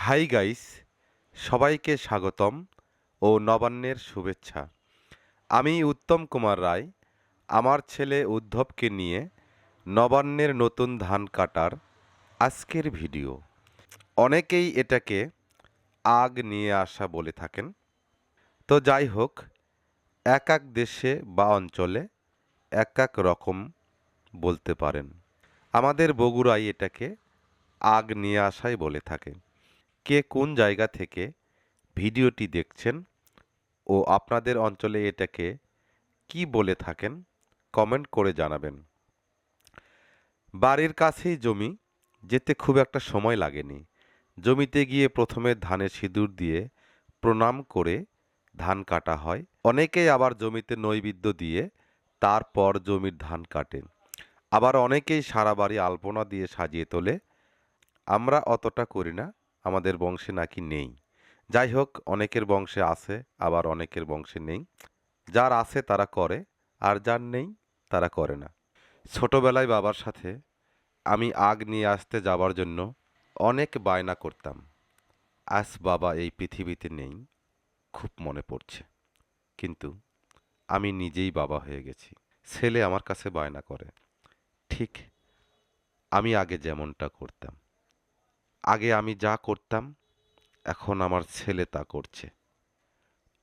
Hi guys, সবাইকে স্বাগতম ও নবান্নের শুভেচ্ছা। আমি উত্তম কুমার রায় আমার ছেলে উদ্ধবকে নিয়ে নবান্নের নতুন ধান কাটার আজকের ভিডিও। অনেকেই এটাকে আগ নিয়ে আসা বলে থাকেন। তো যাই হোক, এক এক দেশে বা অঞ্চলে এক এক রকম বলতে পারেন। আমাদের বগুড়ায় এটাকে আগ নিয়ে আসাই বলে থাকে। কে কোন জায়গা থেকে ভিডিওটি দেখছেন ও আপনাদের অঞ্চলে এটাকে কি বলে থাকেন কমেন্ট করে জানাবেন। বাড়ির কাছেই জমি, যেতে খুব একটা সময় লাগেনি। জমিতে গিয়ে প্রথমে ধানে সিঁদুর দিয়ে প্রণাম করে ধান কাটা হয়। অনেকেই আবার জমিতে নৈবেদ্য দিয়ে তারপর জমির ধান কাটেন। আবার অনেকেই সারা বাড়ি আলপনা দিয়ে সাজিয়ে তোলে। আমরা অতটা করি না, আমাদের বংশে নাকি নেই। যাই হোক, অনেকের বংশে আছে, আবার অনেকের বংশে নেই। যার আছে তারা করে, আর যার নেই তারা করে না। ছোটবেলায় বাবার সাথে আমি আগ নিয়ে আসতে যাবার জন্য অনেক বায়না করতাম। আজ বাবা এই পৃথিবীতে নেই, খুব মনে পড়ছে। কিন্তু আমি নিজেই বাবা হয়ে গেছি। ছেলে আমার কাছে বায়না করে। ঠিক আমি আগে যেমনটা করতাম। আগে আমি যা করতাম, এখন আমার ছেলে তা করছে।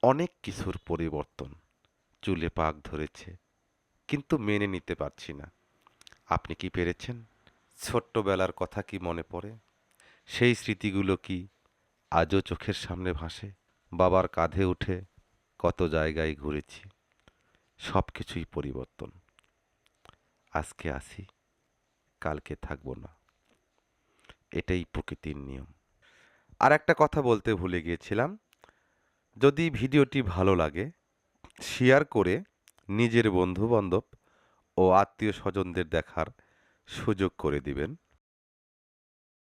অনেক কিছুর পরিবর্তন। চুলে পাক ধরেছে, কিন্তু মেনে নিতে পারছি না। আপনি কি পেরেছেন? ছোট্টবেলার কথা কি মনে পড়ে? সেই স্মৃতিগুলো কি আজও চোখের সামনে ভাসে? বাবার কাঁধে উঠে কত জায়গায় ঘুরেছি। সব কিছুই পরিবর্তন। আজকে আসি, কালকে থাকবো না। এটাই প্রকৃতির নিয়ম। আর একটা কথা বলতে ভুলে গিয়েছিলাম। যদি ভিডিওটি ভালো লাগে, শেয়ার করে নিজের বন্ধু-বান্ধব ও আত্মীয় স্বজনদের দেখার সুযোগ করে দিবেন।